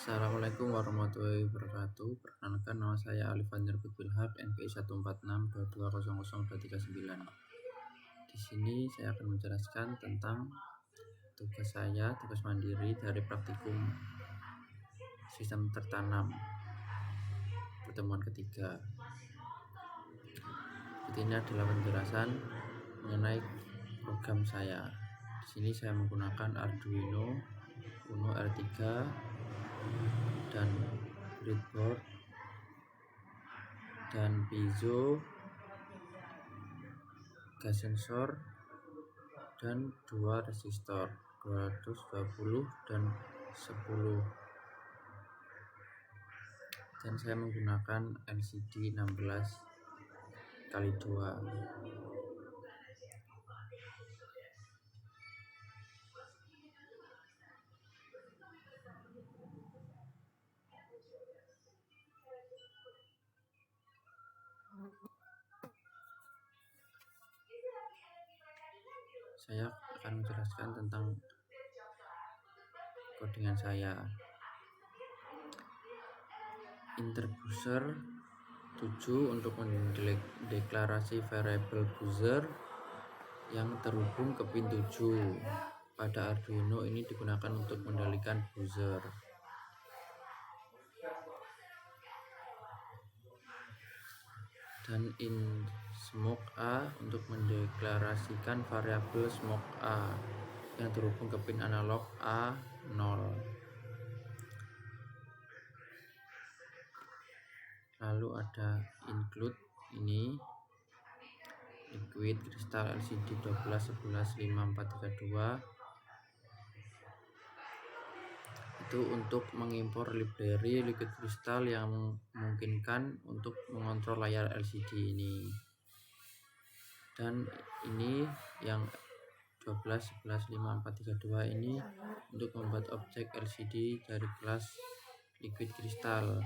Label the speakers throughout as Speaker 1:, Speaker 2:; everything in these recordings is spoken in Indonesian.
Speaker 1: Assalamualaikum warahmatullahi wabarakatuh. Perkenalkan, nama saya Alif Vandir Bilhab, NPI 14622000239. Di sini saya akan menjelaskan tentang tugas mandiri dari praktikum sistem tertanam pertemuan ketiga. Ini adalah penjelasan mengenai program saya. Di sini saya menggunakan Arduino Uno R3 dan breadboard dan piezo, gas sensor, dan dua resistor 220 dan 10, dan saya menggunakan LCD 16x2. Saya akan menjelaskan tentang codingan saya. Interbuzzer 7 untuk mendeklarasi variabel buzzer yang terhubung ke pin 7. Pada Arduino ini digunakan untuk mengendalikan buzzer. Dan in smoke A untuk mendeklarasikan variabel smoke A yang terhubung ke pin analog A0. Lalu ada include ini liquid crystal LCD 12115432 itu untuk mengimpor library liquid crystal yang memungkinkan untuk mengontrol layar LCD ini. Dan ini yang 12115432 ini untuk membuat objek LCD dari kelas liquid crystal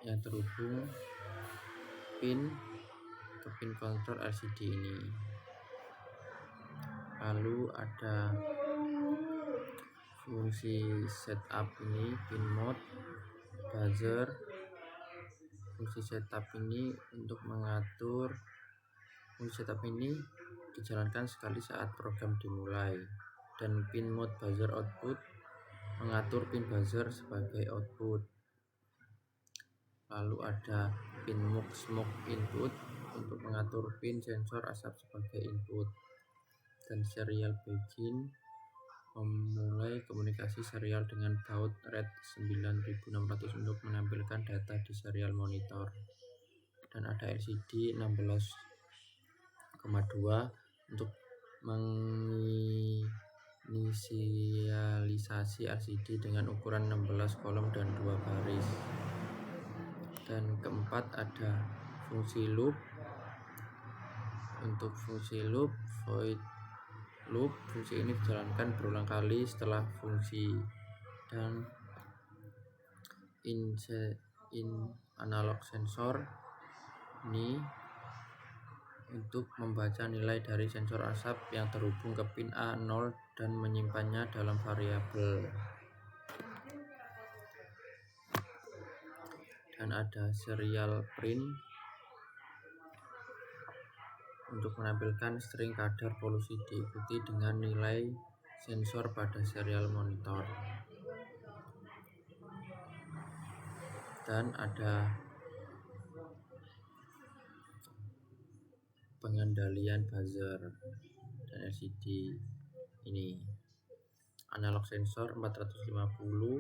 Speaker 1: yang terhubung pin ke pin kontrol LCD ini. Lalu ada fungsi setup ini, pin mode, buzzer. Fungsi setup ini untuk mengatur, fungsi setup ini dijalankan sekali saat program dimulai, dan pin mode buzzer output mengatur pin buzzer sebagai output. Lalu ada pin smoke input untuk mengatur pin sensor asap sebagai input, dan serial begin memulai komunikasi serial dengan baud rate 9600 untuk menampilkan data di serial monitor. Dan ada LCD 16,2 untuk menginisialisasi LCD dengan ukuran 16 kolom dan 2 baris. Dan keempat ada fungsi loop. Untuk fungsi loop, void loop, fungsi ini dijalankan berulang kali setelah fungsi. Dan in analog sensor ini untuk membaca nilai dari sensor asap yang terhubung ke pin A0 dan menyimpannya dalam variabel. Dan ada serial print untuk menampilkan string kadar polusi diikuti dengan nilai sensor pada serial monitor. Dan ada pengendalian buzzer dan LCD ini. Analog sensor 450,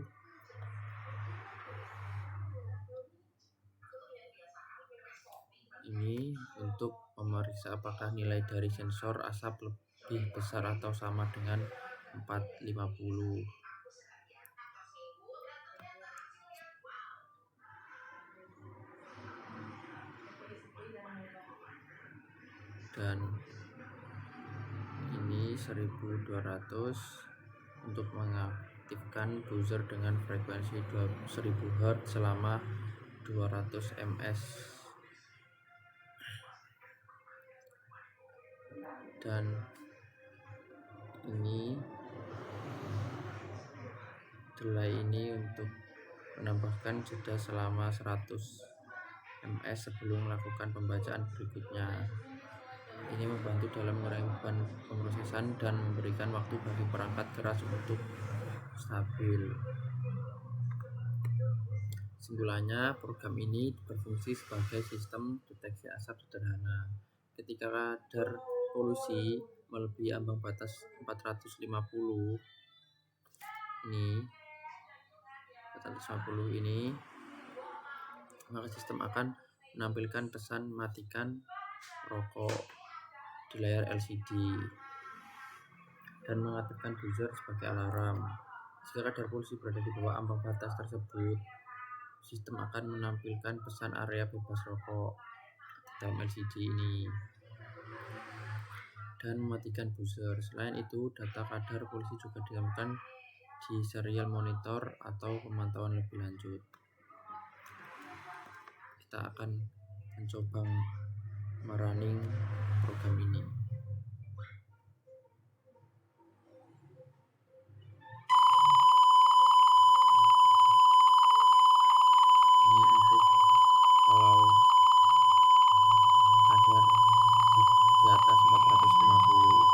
Speaker 1: ini untuk memeriksa apakah nilai dari sensor asap lebih besar atau sama dengan 450. Dan ini 1200 untuk mengaktifkan buzzer dengan frekuensi 1000 Hz selama 200 ms. Dan ini delay ini untuk menambahkan jeda selama 100 ms sebelum melakukan pembacaan berikutnya. Ini membantu dalam mengurangi beban pemrosesan dan memberikan waktu bagi perangkat keras untuk stabil. Kesimpulannya, program ini berfungsi sebagai sistem deteksi asap sederhana. Ketika kadar polusi melebihi ambang batas 450 ini, maka sistem akan menampilkan pesan matikan rokok di layar LCD dan mengaktifkan buzzer sebagai alarm. Jika kadar polusi berada di bawah ambang batas tersebut, sistem akan menampilkan pesan area bebas rokok di dalam LCD ini dan mematikan buzzer. Selain itu, data kadar polusi juga ditampilkan di serial monitor atau pemantauan lebih lanjut. Kita akan mencoba merunning program ini. Ini untuk kalau kadar di atas 450.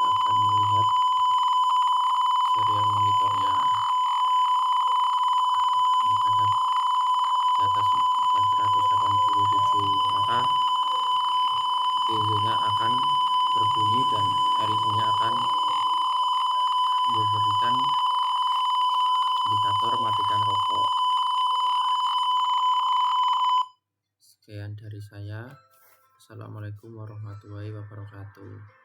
Speaker 1: Akan melihat serial monitornya. Ini kadar di atas 487, maka pintunya akan berbunyi dan LED-nya akan memberikan indikator matikan rokok. Sekian dari saya. Assalamualaikum warahmatullahi wabarakatuh.